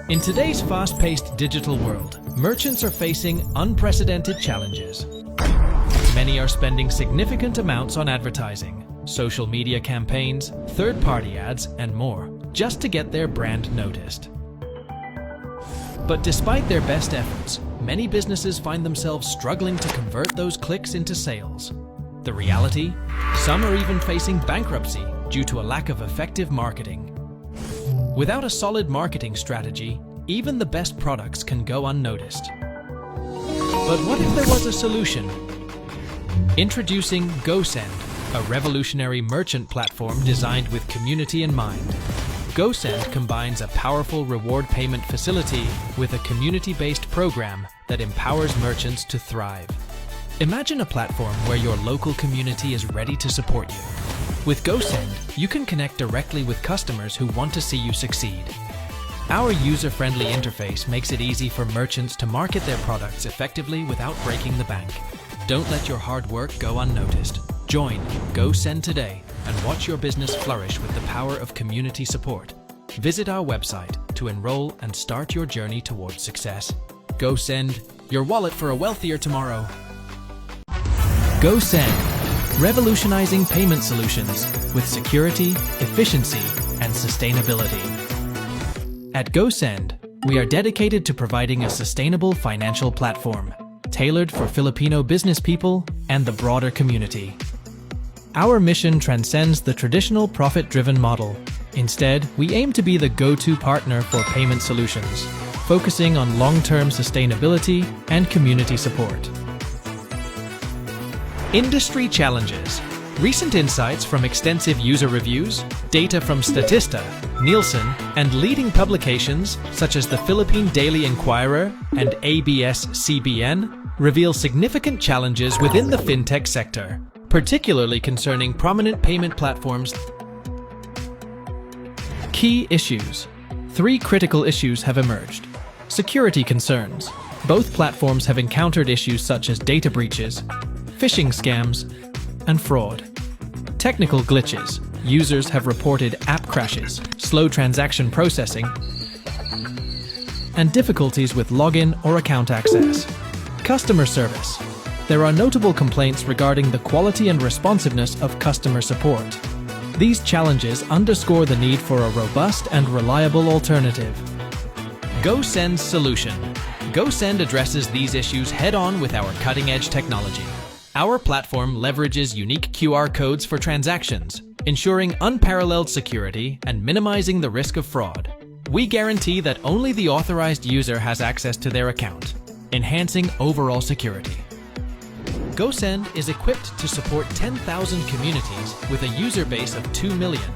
In today's fast-paced digital world, merchants are facing unprecedented challenges. Many are spending significant amounts on advertising, social media campaigns, third-party ads, and more, just to get their brand noticed. But despite their best efforts, many businesses find themselves struggling to convert those clicks into sales. The reality? Some are even facing bankruptcy due to a lack of effective marketing. Without a solid marketing strategy, even the best products can go unnoticed. But what if there was a solution? Introducing Gosend, a revolutionary merchant platform designed with community in mind. Gosend combines a powerful reward payment facility with a community-based program that empowers merchants to thrive. Imagine a platform where your local community is ready to support you. With Gosend, you can connect directly with customers who want to see you succeed. Our user-friendly interface makes it easy for merchants to market their products effectively without breaking the bank. Don't let your hard work go unnoticed. Join Gosend today and watch your business flourish with the power of community support. Visit our website to enroll and start your journey towards success. Gosend, your wallet for a wealthier tomorrow. Gosend, revolutionizing payment solutions with security, efficiency, and sustainability. At Gosend, we are dedicated to providing a sustainable financial platform tailored for Filipino business people and the broader community. Our mission transcends the traditional profit-driven model. Instead, we aim to be the go-to partner for payment solutions, focusing on long-term sustainability and community support. Industry challenges. Recent insights from extensive user reviews, data from Statista, Nielsen, and leading publications such as the Philippine Daily Inquirer and ABS-CBN reveal significant challenges within the fintech sector, particularly concerning prominent payment platforms. Key issues. 3 critical issues have emerged. Security concerns. Both platforms have encountered issues such as data breaches, phishing scams, and fraud. Technical glitches. Users have reported app crashes, slow transaction processing, and difficulties with login or account access. Customer service. There are notable complaints regarding the quality and responsiveness of customer support. These challenges underscore the need for a robust and reliable alternative. Gosend's solution. Gosend addresses these issues head-on with our cutting-edge technology. Our platform leverages unique QR codes for transactions, ensuring unparalleled security and minimizing the risk of fraud. We guarantee that only the authorized user has access to their account, enhancing overall security. Gosend is equipped to support 10,000 communities with a user base of 2 million.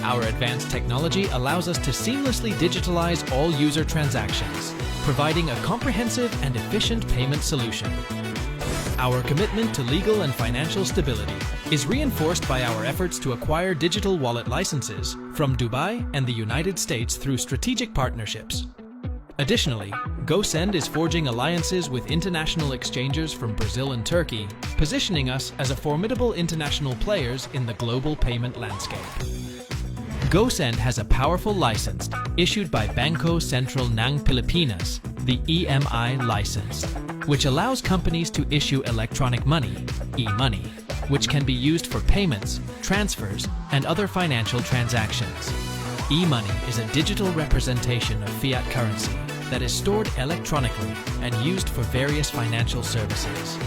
Our advanced technology allows us to seamlessly digitalize all user transactions, providing a comprehensive and efficient payment solution. Our commitment to legal and financial stability is reinforced by our efforts to acquire digital wallet licenses from Dubai and the United States through strategic partnerships. Additionally, Gosend is forging alliances with international exchangers from Brazil and Turkey, positioning us as a formidable international players in the global payment landscape. Gosend has a powerful license issued by Bangko Sentral ng Pilipinas, the EMI license, which allows companies to issue electronic money, e-money, which can be used for payments, transfers, and other financial transactions. E-money is a digital representation of fiat currency that is stored electronically and used for various financial services.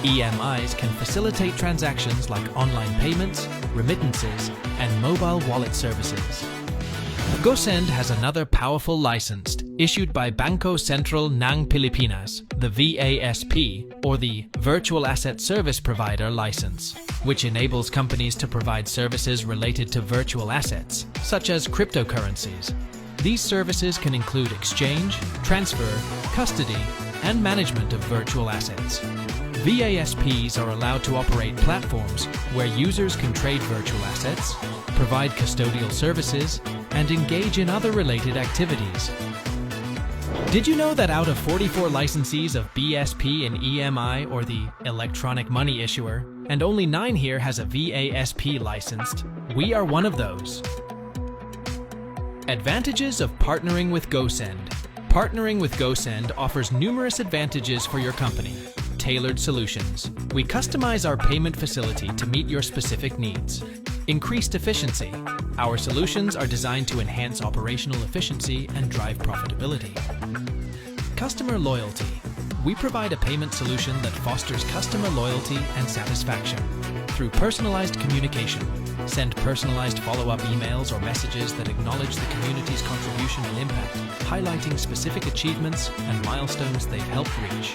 EMIs can facilitate transactions like online payments, remittances, and mobile wallet services. Gosend has another powerful license issued by Bangko Sentral ng Pilipinas, the VASP, or the Virtual Asset Service Provider license, which enables companies to provide services related to virtual assets, such as cryptocurrencies. These services can include exchange, transfer, custody, and management of virtual assets. VASPs are allowed to operate platforms where users can trade virtual assets, provide custodial services, and engage in other related activities. Did you know that out of 44 licensees of BSP and EMI, or the electronic money issuer, and only 9 here has a VASP licensed, we are one of those. Advantages of partnering with Gosend. Partnering with Gosend offers numerous advantages for your company. Tailored solutions. We customize our payment facility to meet your specific needs. Increased efficiency. Our solutions are designed to enhance operational efficiency and drive profitability. Customer loyalty. We provide a payment solution that fosters customer loyalty and satisfaction. Through personalized communication, send personalized follow-up emails or messages that acknowledge the community's contribution and impact, highlighting specific achievements and milestones they've helped reach.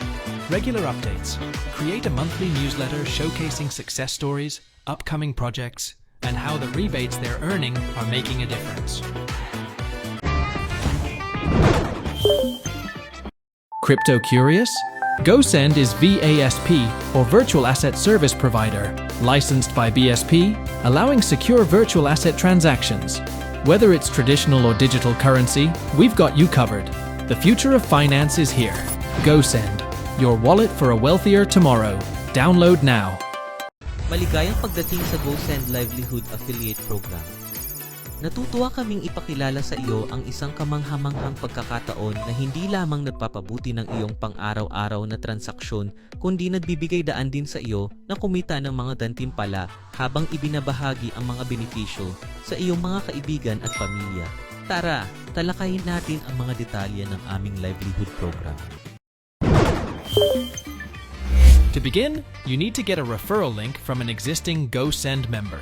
Regular updates. Create a monthly newsletter showcasing success stories, upcoming projects, and how the rebates they're earning are making a difference. Crypto curious? Gosend is VASP, or Virtual Asset Service Provider, licensed by BSP, allowing secure virtual asset transactions. Whether it's traditional or digital currency, we've got you covered. The future of finance is here. Gosend, your wallet for a wealthier tomorrow. Download now. Maligayang pagdating sa Gosend Livelihood Affiliate Program. Natutuwa kaming ipakilala sa iyo ang isang kamanghamanghang pagkakataon na hindi lamang nagpapabuti ng iyong pang-araw-araw na transaksyon, kundi nagbibigay daan din sa iyo na kumita ng mga gantimpala habang ibinabahagi ang mga benepisyo sa iyong mga kaibigan at pamilya. Tara, talakayin natin ang mga detalye ng aming livelihood program. To begin, you need to get a referral link from an existing Gosend member.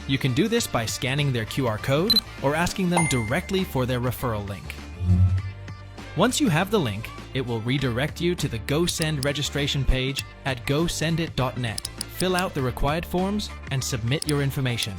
You can do this by scanning their QR code or asking them directly for their referral link. Once you have the link, it will redirect you to the Gosend registration page at gosendit.net. Fill out the required forms and submit your information.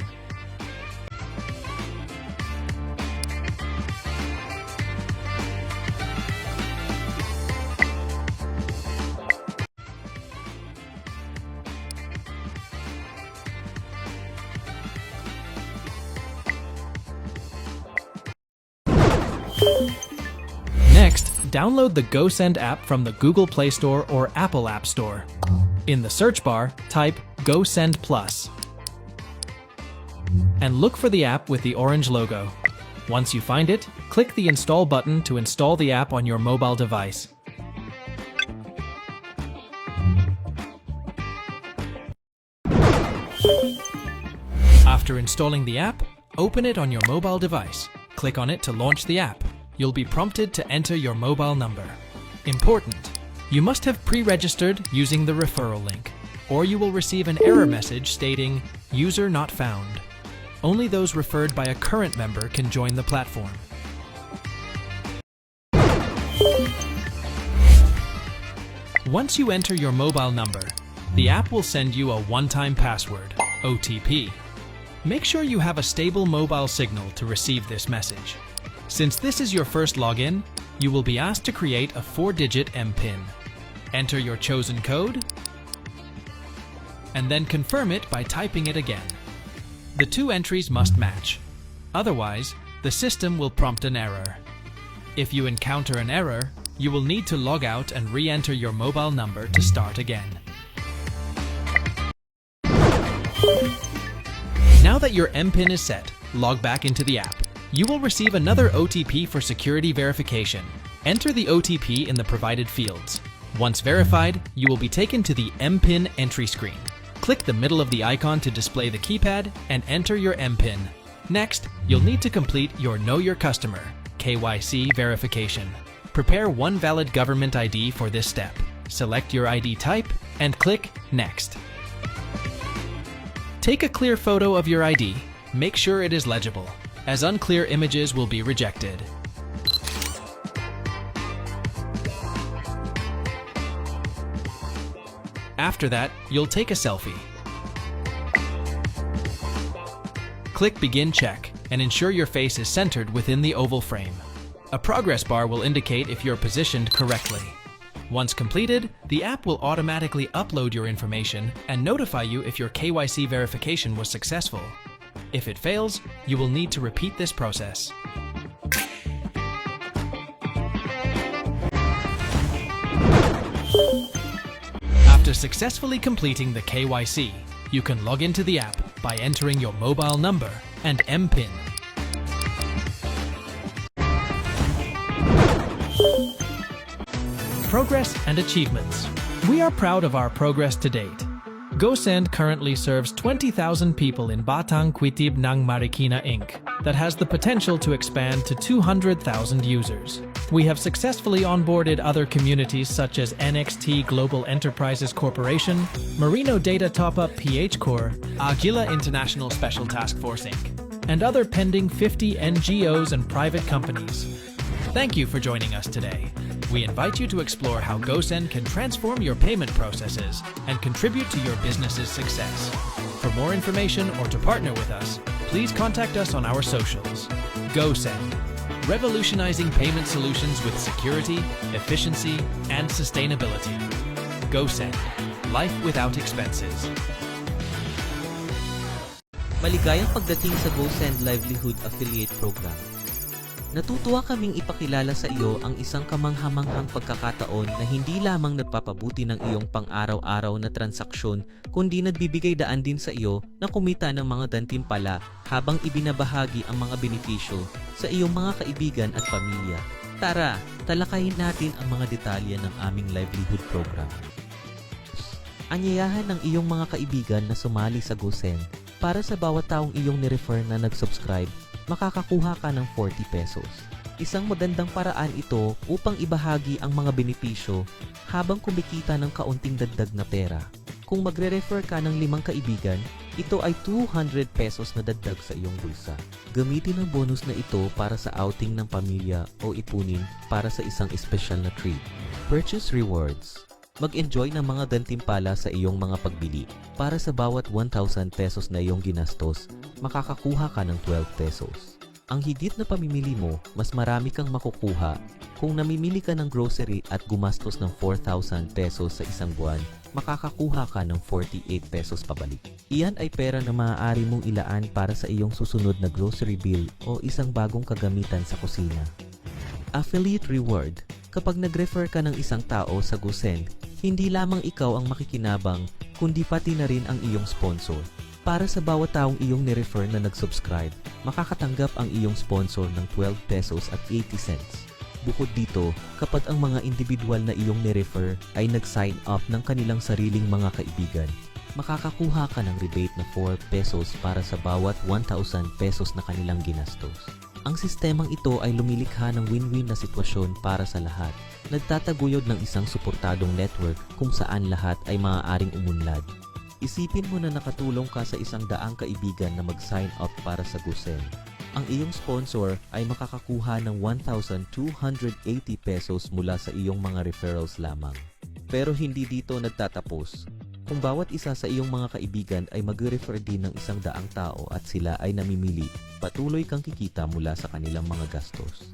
Next, download the Gosend app from the Google Play Store or Apple App Store. In the search bar, type Gosend Plus and look for the app with the orange logo. Once you find it, click the Install button to install the app on your mobile device. After installing the app, open it on your mobile device. Click on it to launch the app. You'll be prompted to enter your mobile number. Important! You must have pre-registered using the referral link, or you will receive an error message stating, "User not found." Only those referred by a current member can join the platform. Once you enter your mobile number, the app will send you a one-time password, OTP. Make sure you have a stable mobile signal to receive this message. Since this is your first login, you will be asked to create a 4-digit MPIN. Enter your chosen code, and then confirm it by typing it again. The two entries must match. Otherwise, the system will prompt an error. If you encounter an error, you will need to log out and re-enter your mobile number to start again. Now that your MPIN is set, log back into the app. You will receive another OTP for security verification. Enter the OTP in the provided fields. Once verified, you will be taken to the MPIN entry screen. Click the middle of the icon to display the keypad and enter your MPIN. Next, you'll need to complete your Know Your Customer (KYC) verification. Prepare one valid government ID for this step. Select your ID type and click Next. Take a clear photo of your ID. Make sure it is legible, as unclear images will be rejected. After that, you'll take a selfie. Click Begin Check and ensure your face is centered within the oval frame. A progress bar will indicate if you're positioned correctly. Once completed, the app will automatically upload your information and notify you if your KYC verification was successful. If it fails, you will need to repeat this process. After successfully completing the KYC, you can log into the app by entering your mobile number and MPIN. progress and achievements. We are proud of our progress to date. Gosend currently serves 20,000 people in Batang Quitib ng Marikina Inc. that has the potential to expand to 200,000 users. We have successfully onboarded other communities such as NXT Global Enterprises Corporation, Merino Data Top-Up PH Corp, Aguila International Special Task Force Inc., and other pending 50 NGOs and private companies. Thank you for joining us today. We invite you to explore how Gosend can transform your payment processes and contribute to your business's success. For more information or to partner with us, please contact us on our socials. Gosend, revolutionizing payment solutions with security, efficiency, and sustainability. Gosend, life without expenses. Maligayang pagdating sa Gosend Livelihood Affiliate Program. Natutuwa kaming ipakilala sa iyo ang isang kamanghamanghang pagkakataon na hindi lamang nagpapabuti ng iyong pang-araw-araw na transaksyon, kundi nagbibigay daan din sa iyo na kumita ng mga gantimpala habang ibinabahagi ang mga benepisyo sa iyong mga kaibigan at pamilya. Tara, talakayin natin ang mga detalye ng aming livelihood program. Anyayahan ng iyong mga kaibigan na sumali sa Gosend. Para sa bawat taong iyong nirefer na nag-subscribe, makakakuha ka ng 40 pesos. Isang magandang paraan ito upang ibahagi ang mga benepisyo habang kumikita ng kaunting dagdag na pera. Kung magre-refer ka ng 5 kaibigan, ito ay 200 pesos na dagdag sa iyong bulsa. Gamitin ang bonus na ito para sa outing ng pamilya o ipunin para sa isang espesyal na treat. Purchase rewards. Mag-enjoy ng mga gantimpala sa iyong mga pagbili. Para sa bawat 1,000 pesos na iyong ginastos, makakakuha ka ng 12 pesos. Ang higit na pamimili mo, mas marami kang makukuha. Kung namimili ka ng grocery at gumastos ng 4,000 pesos sa isang buwan, makakakuha ka ng 48 pesos pabalik. Iyan ay pera na maaari mong ilaan para sa iyong susunod na grocery bill o isang bagong kagamitan sa kusina. Affiliate reward. Kapag nag-refer ka ng isang tao sa Gosend, hindi lamang ikaw ang makikinabang, kundi pati na rin ang iyong sponsor. Para sa bawat taong iyong nirefer na nag-subscribe, makakatanggap ang iyong sponsor ng 12 pesos at 80 cents. Bukod dito, kapag ang mga individual na iyong nirefer ay nag-sign up ng kanilang sariling mga kaibigan, makakakuha ka ng rebate na 4 pesos para sa bawat 1,000 pesos na kanilang ginastos. Ang sistemang ito ay lumilikha ng win-win na sitwasyon para sa lahat. Nagtataguyod ng isang suportadong network kung saan lahat ay maaaring umunlad. Isipin mo na nakatulong ka sa 100 kaibigan na mag-sign up para sa Gosend. Ang iyong sponsor ay makakakuha ng 1,280 pesos mula sa iyong mga referrals lamang. Pero hindi dito nagtatapos. Kung bawat isa sa iyong mga kaibigan ay mag-refer din ng 100 tao at sila ay namimili, patuloy kang kikita mula sa kanilang mga gastos.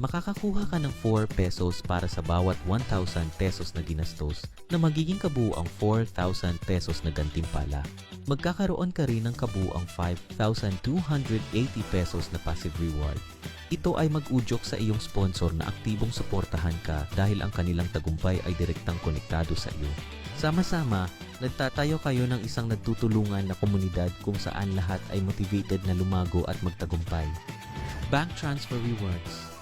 Makakakuha ka ng 4 pesos para sa bawat 1,000 pesos na ginastos na magiging kabuuang 4,000 pesos na gantimpala. Magkakaroon ka rin ng kabuuang 5,280 pesos na passive reward. Ito ay mag-udyok sa iyong sponsor na aktibong suportahan ka dahil ang kanilang tagumpay ay direktang konektado sa iyo. Sama-sama, nagtatayo kayo ng isang nagtutulungan na komunidad kung saan lahat ay motivated na lumago at magtagumpay. Bank transfer rewards.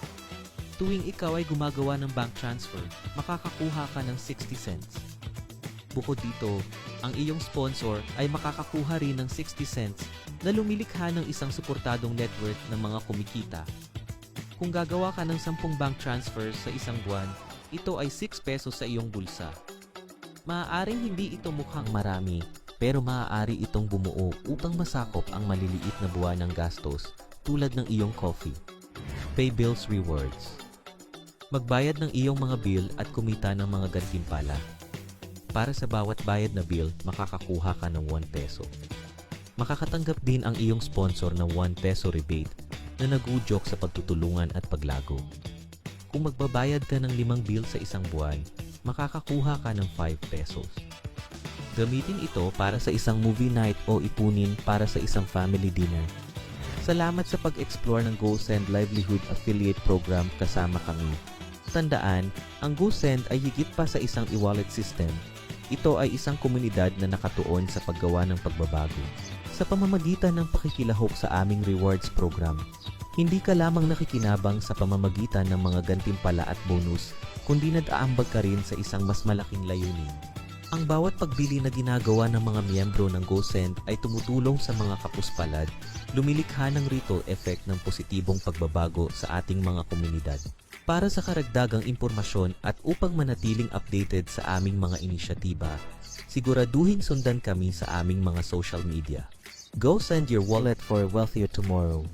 Tuwing ikaw ay gumagawa ng bank transfer, makakakuha ka ng 60 cents. Bukod dito, ang iyong sponsor ay makakakuha rin ng 60 cents na lumilikha ng isang suportadong network ng mga kumikita. Kung gagawa ka ng 10 bank transfers sa isang buwan, ito ay 6 pesos sa iyong bulsa. Maaaring hindi ito mukhang marami, pero maaari itong bumuo upang masakop ang maliliit na buwan ng gastos tulad ng iyong coffee. Pay bills rewards. Magbayad ng iyong mga bill at kumita ng mga gantimpala. Para sa bawat bayad na bill, makakakuha ka ng 1 peso. Makakatanggap din ang iyong sponsor ng 1 peso rebate na nagudyok sa pagtutulungan at paglago. Kung magbabayad ka ng 5 bill sa isang buwan, makakakuha ka ng 5 pesos. Gamitin ito para sa isang movie night o ipunin para sa isang family dinner. Salamat sa pag-explore ng Gosend Livelihood Affiliate Program kasama kami. Tandaan, ang Gosend ay higit pa sa isang e-wallet system. Ito ay isang komunidad na nakatuon sa paggawa ng pagbabago. Sa pamamagitan ng pakikilahok sa aming rewards program, Hindi ka lamang nakikinabang sa pamamagitan ng mga gantimpala at bonus, kundi nag-aambag ka rin sa isang mas malaking layunin. Ang bawat pagbili na ginagawa ng mga miyembro ng Gosend ay tumutulong sa mga kapuspalad, lumilikha ng ripple effect ng positibong pagbabago sa ating mga komunidad. Para sa karagdagang impormasyon at upang manatiling updated sa aming mga inisyatiba, siguraduhin sundan kami sa aming mga social media. Go send your wallet for a wealthier tomorrow.